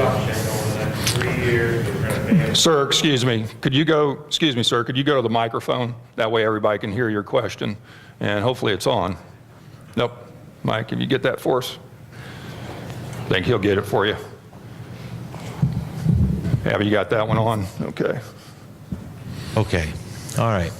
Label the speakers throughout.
Speaker 1: reduction over the next 3 years. We're going to pay.
Speaker 2: Sir, excuse me, sir, could you go to the microphone? That way everybody can hear your question, and hopefully it's on. Nope. Mike, can you get that for us? I think he'll get it for you. Have you got that one on? Okay.
Speaker 3: Okay, all right.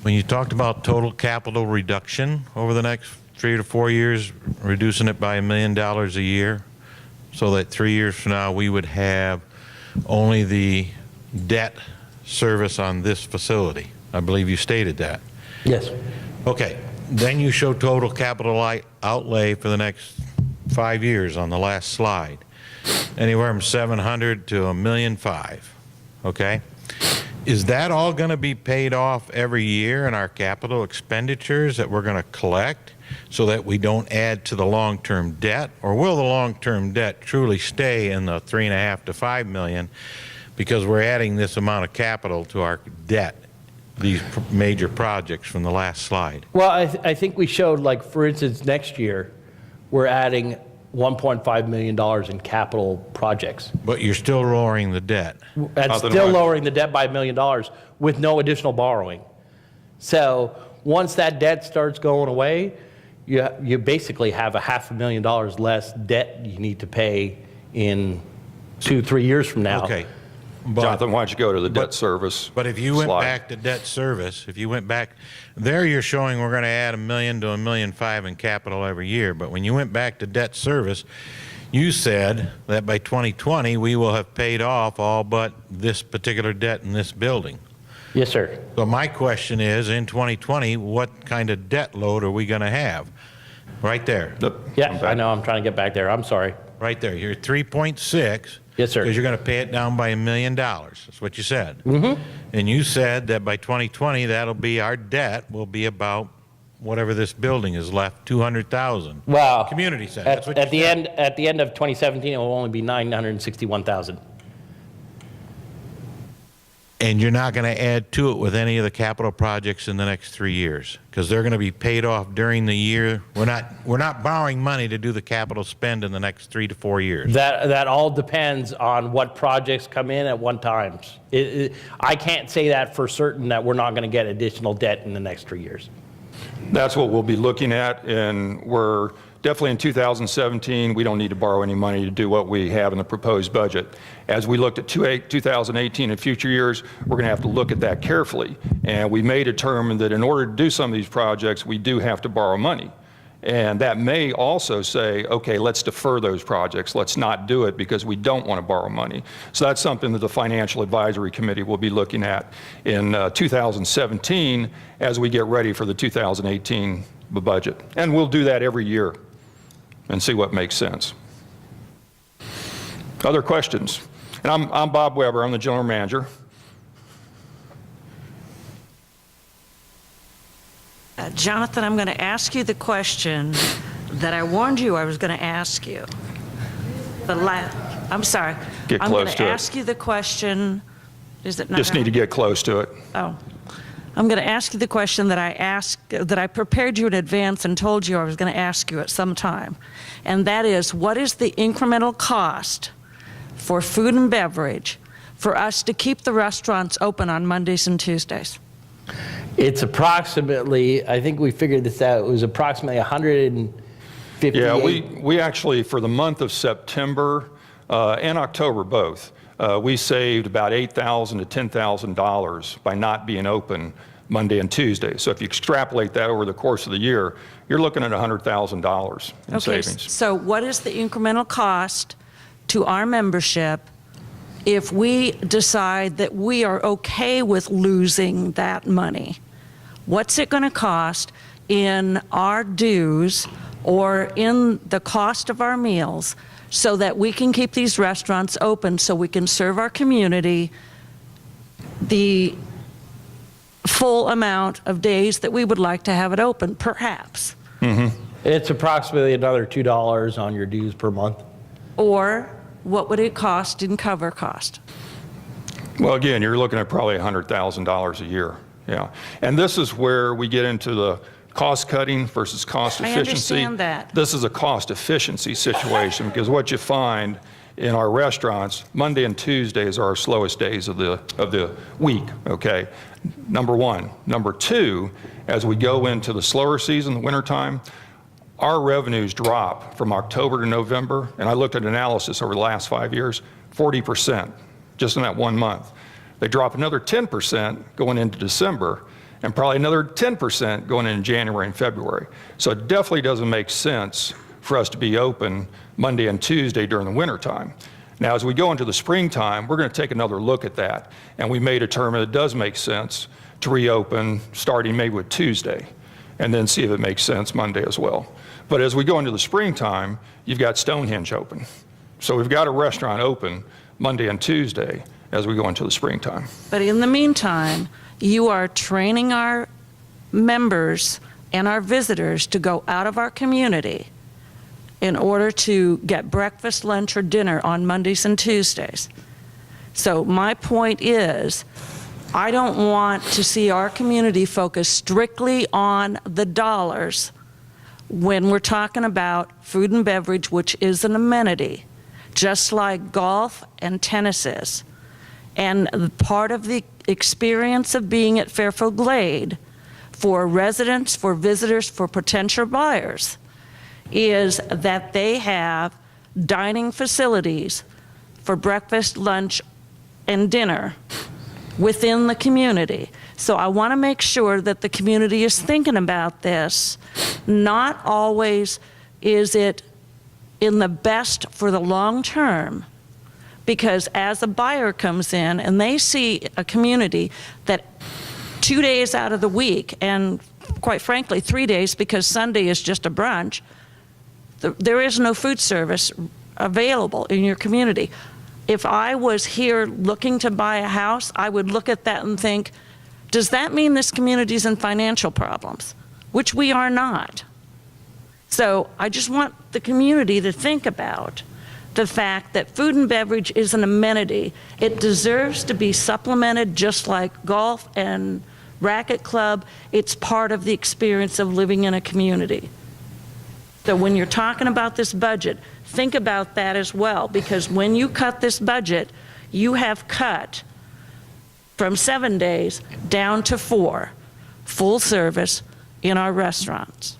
Speaker 3: When you talked about total capital reduction over the next 3 to 4 years, reducing it by $1 million a year, so that 3 years from now we would have only the debt service on this facility. I believe you stated that.
Speaker 4: Yes.
Speaker 3: Okay, then you show total capital outlay for the next 5 years on the last slide. Anywhere from 700 to $1.5 million, okay? Is that all going to be paid off every year in our capital expenditures that we're going to collect so that we don't add to the long-term debt? Or will the long-term debt truly stay in the $3.5 to $5 million because we're adding this amount of capital to our debt, these major projects from the last slide?
Speaker 4: Well, I think we showed, like, for instance, next year, we're adding $1.5 million in capital projects.
Speaker 3: But you're still lowering the debt.
Speaker 4: That's still lowering the debt by $1 million with no additional borrowing. So once that debt starts going away, you basically have $500,000 less debt you need to pay in 2-3 years from now.
Speaker 3: Okay. But,
Speaker 2: Jonathan, why don't you go to the debt service
Speaker 3: But if you went
Speaker 2: slide.
Speaker 3: back to debt service, if you went back, there you're showing we're going to add $1 million to $1.5 million in capital every year. But when you went back to debt service, you said that by 2020 we will have paid off all but this particular debt in this building.
Speaker 4: Yes, sir.
Speaker 3: So my question is, in 2020, what kind of debt load are we going to have? Right there.
Speaker 4: Yeah, I know. I'm trying to get back there. I'm sorry.
Speaker 3: Right there. You're 3.6.
Speaker 4: Yes, sir.
Speaker 3: Because you're going to pay it down by $1 million. That's what you said. Mm-hmm. And you said that by 2020, that'll be our debt will be about whatever this building is left, $200,000.
Speaker 4: Well,
Speaker 3: Community center.
Speaker 4: At,
Speaker 3: That's what
Speaker 4: at
Speaker 3: you
Speaker 4: the
Speaker 3: said.
Speaker 4: end, at the end of 2017, it will only be $961,000.
Speaker 3: And you're not going to add to it with any of the capital projects in the next 3 years because they're going to be paid off during the year. We're not borrowing money to do the capital spend in the next 3 to 4 years.
Speaker 4: That all depends on what projects come in at one time. I can't say that for certain that we're not going to get additional debt in the next 3 years.
Speaker 2: That's what we'll be looking at, and we're definitely in 2017, we don't need to borrow any money to do what we have in the proposed budget. As we looked at 2018 and future years, we're going to have to look at that carefully. And we may determine that in order to do some of these projects, we do have to borrow money. And that may also say, okay, let's defer those projects. Let's not do it because we don't want to borrow money. So that's something that the Financial Advisory Committee will be looking at in 2017 as we get ready for the 2018 budget. And we'll do that every year and see what makes sense. Other questions? And I'm Bob Weber, I'm the general manager.
Speaker 5: Jonathan, I'm going to ask you the question that I warned you I was going to ask you. I'm sorry.
Speaker 2: Get
Speaker 5: I'm going
Speaker 2: close
Speaker 5: to
Speaker 2: to it.
Speaker 5: ask you the question. Is it not?
Speaker 2: Just need to get close to it.
Speaker 5: Oh. I'm going to ask you the question that I prepared you in advance and told you I was going to ask you at some time. And that is, what is the incremental cost for food and beverage for us to keep the restaurants open on Mondays and Tuesdays?
Speaker 4: It's approximately, I think we figured this out, it was approximately $158.
Speaker 2: Yeah, we actually, for the month of September and October both, we saved about $8,000 to $10,000 by not being open Monday and Tuesday. So if you extrapolate that over the course of the year, you're looking at $100,000 in savings.
Speaker 5: So what is the incremental cost to our membership if we decide that we are okay with losing that money? What's it going to cost in our dues or in the cost of our meals so that we can keep these restaurants open so we can serve our community the full amount of days that we would like to have it open, perhaps?
Speaker 2: Mm-hmm.
Speaker 4: It's approximately another $2 on your dues per month.
Speaker 5: Or what would it cost in cover cost?
Speaker 2: Well, again, you're looking at probably $100,000 a year. Yeah. And this is where we get into the cost cutting versus cost efficiency.
Speaker 5: I understand that.
Speaker 2: This is a cost efficiency situation because what you find in our restaurants, Monday and Tuesdays are our slowest days of the week, okay? Number one. Number two, as we go into the slower season, the wintertime, our revenues drop from October to November, and I looked at analysis over the last 5 years, 40%, just in that 1 month. They drop another 10% going into December, and probably another 10% going into January and February. So it definitely doesn't make sense for us to be open Monday and Tuesday during the wintertime. Now, as we go into the springtime, we're going to take another look at that, and we may determine it does make sense to reopen starting maybe with Tuesday, and then see if it makes sense Monday as well. But as we go into the springtime, you've got Stonehenge open. So we've got a restaurant open Monday and Tuesday as we go into the springtime.
Speaker 5: But in the meantime, you are training our members and our visitors to go out of our community in order to get breakfast, lunch, or dinner on Mondays and Tuesdays. So my point is, I don't want to see our community focus strictly on the dollars when we're talking about food and beverage, which is an amenity, just like golf and tennis is. And part of the experience of being at Fairfield Glade for residents, for visitors, for potential buyers is that they have dining facilities for breakfast, lunch, and dinner within the community. So I want to make sure that the community is thinking about this. Not always is it in the best for the long term, because as a buyer comes in and they see a community that 2 days out of the week, and quite frankly 3 days because Sunday is just a brunch, there is no food service available in your community. If I was here looking to buy a house, I would look at that and think, does that mean this community's in financial problems? Which we are not. So I just want the community to think about the fact that food and beverage is an amenity. It deserves to be supplemented just like golf and racket club. It's part of the experience of living in a community. So when you're talking about this budget, think about that as well, because when you cut this budget, you have cut from 7 days down to 4 full service in our restaurants.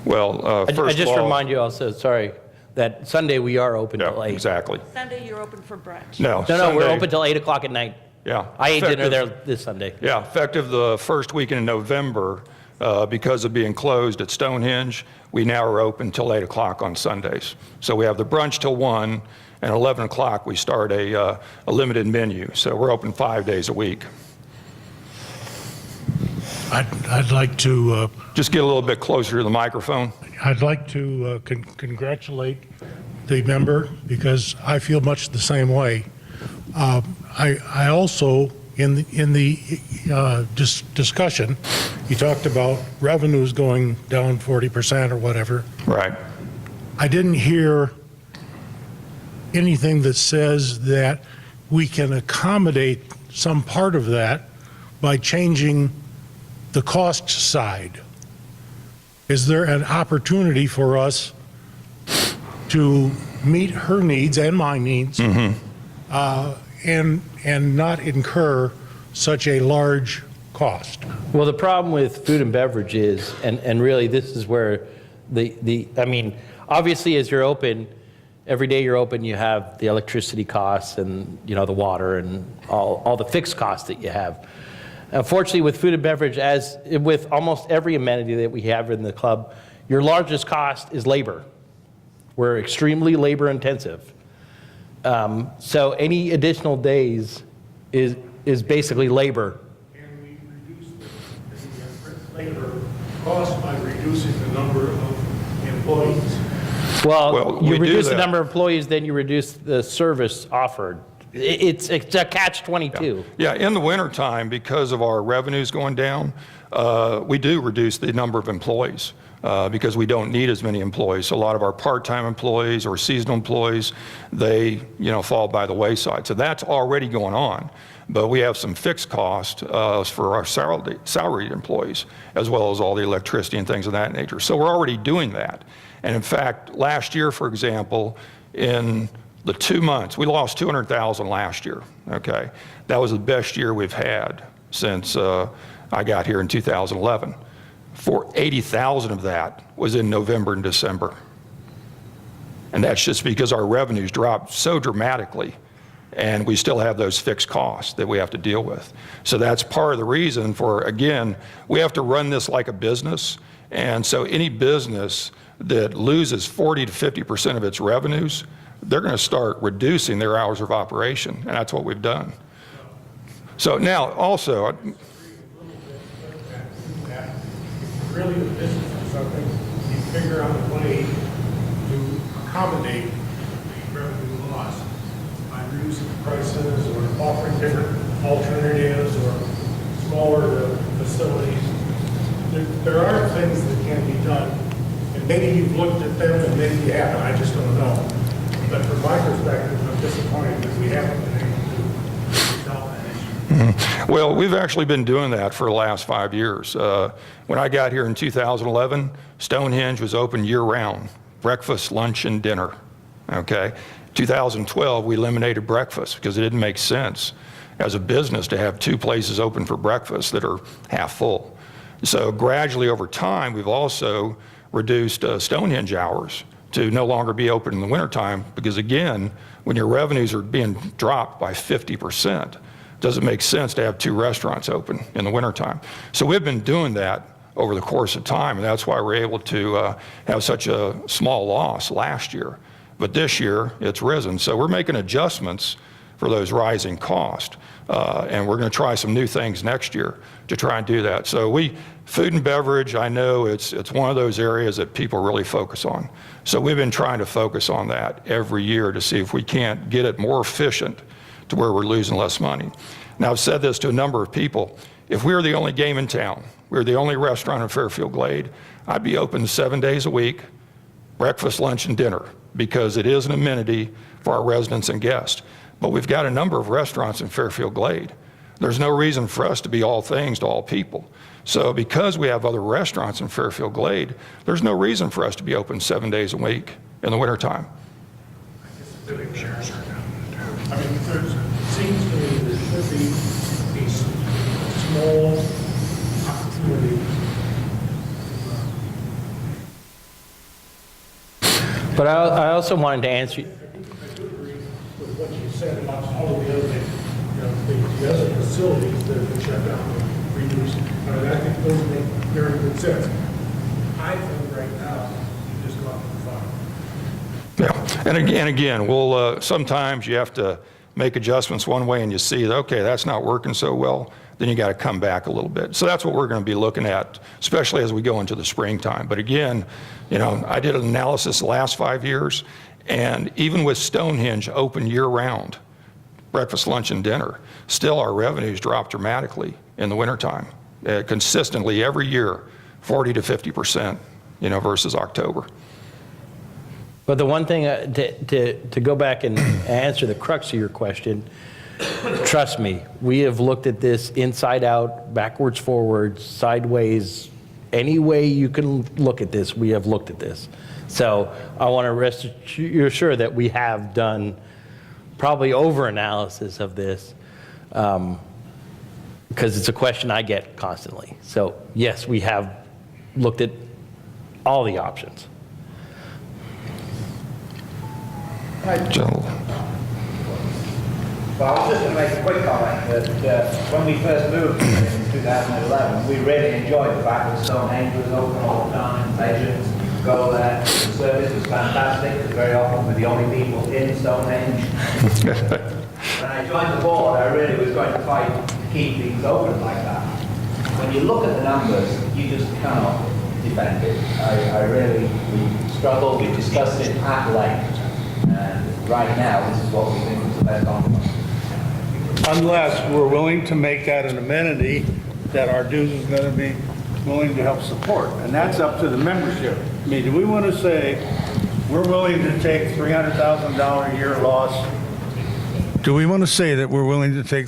Speaker 2: Well, first
Speaker 4: I
Speaker 2: of
Speaker 4: just
Speaker 2: all,
Speaker 4: remind you also, sorry, that Sunday we are open till
Speaker 2: yeah,
Speaker 4: 8.
Speaker 2: exactly.
Speaker 5: Sunday, you're open for brunch.
Speaker 2: No,
Speaker 4: No, we're
Speaker 2: Sunday-
Speaker 4: open till 8 o'clock at night.
Speaker 2: Yeah.
Speaker 4: I ate dinner
Speaker 2: Effective-
Speaker 4: there this Sunday.
Speaker 2: Yeah, effective the first weekend in November, because of being closed at Stonehenge, we now are open till 8 o'clock on Sundays. So we have the brunch till 1, and 11 o'clock we start a limited menu. So we're open 5 days a week.
Speaker 6: I'd like to
Speaker 2: Just get a little bit closer to the microphone.
Speaker 6: congratulate the member because I feel much the same way. I also in the discussion, you talked about revenues going down 40% or whatever.
Speaker 2: Right.
Speaker 6: I didn't hear anything that says that we can accommodate some part of that by changing the cost side. Is there an opportunity for us to meet her needs and my needs and not incur such a large cost?
Speaker 4: Well, the problem with food and beverage is, and really this is where I mean, obviously as you're open, every day you're open, you have the electricity costs and, you know, the water and all the fixed costs that you have. Unfortunately, with food and beverage, as with almost every amenity that we have in the club, your largest cost is labor. We're extremely labor intensive. So any additional days is basically labor.
Speaker 6: Can we reduce the labor cost by reducing the number of employees?
Speaker 2: Well,
Speaker 4: You
Speaker 2: we do
Speaker 4: reduce the
Speaker 2: that.
Speaker 4: number of employees, then you reduce the service offered. It's a catch-22.
Speaker 2: Yeah, in the wintertime, because of our revenues going down, we do reduce the number of employees because we don't need as many employees. So a lot of our part-time employees or seasonal employees, they fall by the wayside. So that's already going on. But we have some fixed cost for our salaried employees, as well as all the electricity and things of that nature. So we're already doing that. And in fact, last year, for example, in the 2 months, we lost 200,000 last year, okay? That was the best year we've had since I got here in 2011. 80,000 of that was in November and December. And that's just because our revenues dropped so dramatically, and we still have those fixed costs that we have to deal with. So that's part of the reason for, again, we have to run this like a business. And so any business that loses 40 to 50% of its revenues, they're going to start reducing their hours of operation, and that's what we've done. So now, also,
Speaker 6: Really, the business or something, you figure out a way to accommodate the revenue loss by reducing prices or offering different alternatives or smaller facilities. There are things that can be done, and maybe you've looked at them and maybe you haven't, I just don't know. But from my perspective, I'm disappointed that we haven't been able to resolve that issue.
Speaker 2: well, we've actually been doing that for the last 5 years. When I got here in 2011, Stonehenge was open year-round, breakfast, lunch, and dinner, okay? 2012, we eliminated breakfast because it didn't make sense as a business to have 2 places open for breakfast that are half full. So gradually over time, we've also reduced Stonehenge hours to no longer be open in the wintertime because, again, when your revenues are being dropped by 50%, it doesn't make sense to have 2 restaurants open in the wintertime. So we've been doing that over the course of time, and that's why we're able to have such a small loss last year. But this year, it's risen. So we're making adjustments for those rising costs. And we're going to try some new things next year to try and do that. So food and beverage, I know it's one of those areas that people really focus on. So we've been trying to focus on that every year to see if we can't get it more efficient to where we're losing less money. Now, I've said this to a number of people. If we were the only game in town, we were the only restaurant in Fairfield Glade, I'd be open 7 days a week, breakfast, lunch, and dinner, because it is an amenity for our residents and guests. But we've got a number of restaurants in Fairfield Glade. There's no reason for us to be all things to all people. So because we have other restaurants in Fairfield Glade, there's no reason for us to be open 7 days a week in the wintertime.
Speaker 6: I mean, there seems to me there should be a small opportunity.
Speaker 4: But I also wanted to answer,
Speaker 6: I do agree with what you said about all of the other, the other facilities that have been shut down and reduced. I mean, I think those make very good sense. I think right now, you just go out and find.
Speaker 2: Yeah, and again, we'll, sometimes you have to make adjustments one way and you see that, okay, that's not working so well, then you got to come back a little bit. So that's what we're going to be looking at, especially as we go into the springtime. But again, I did an analysis the last 5 years, and even with Stonehenge open year-round, breakfast, lunch, and dinner, still our revenues drop dramatically in the wintertime, consistently every year, 40 to 50%, versus October.
Speaker 4: but the one thing, to go back and answer the crux of your question, trust me, we have looked at this inside out, backwards, forwards, sideways, any way you can look at this, we have looked at this. So I want to rest you assured that we have done probably over-analysis of this, because it's a question I get constantly. So yes, we have looked at all the options.
Speaker 2: General.
Speaker 7: Well, I was just going to make a quick comment that when we first moved in 2011, we really enjoyed the fact that Stonehenge was open all the time, legends, go there, the service was fantastic, because very often we're the only people in Stonehenge. When I joined the board, I really was going to fight to keep things open like that. When you look at the numbers, you just cannot defend it. We struggled, we discussed it at length, and right now, this is what we think is the best option.
Speaker 8: Unless we're willing to make that an amenity that our dues is going to be willing to help support. And that's up to the membership. I mean, do we want to say, we're willing to take $300,000 a year loss? Do we want to say that we're willing to take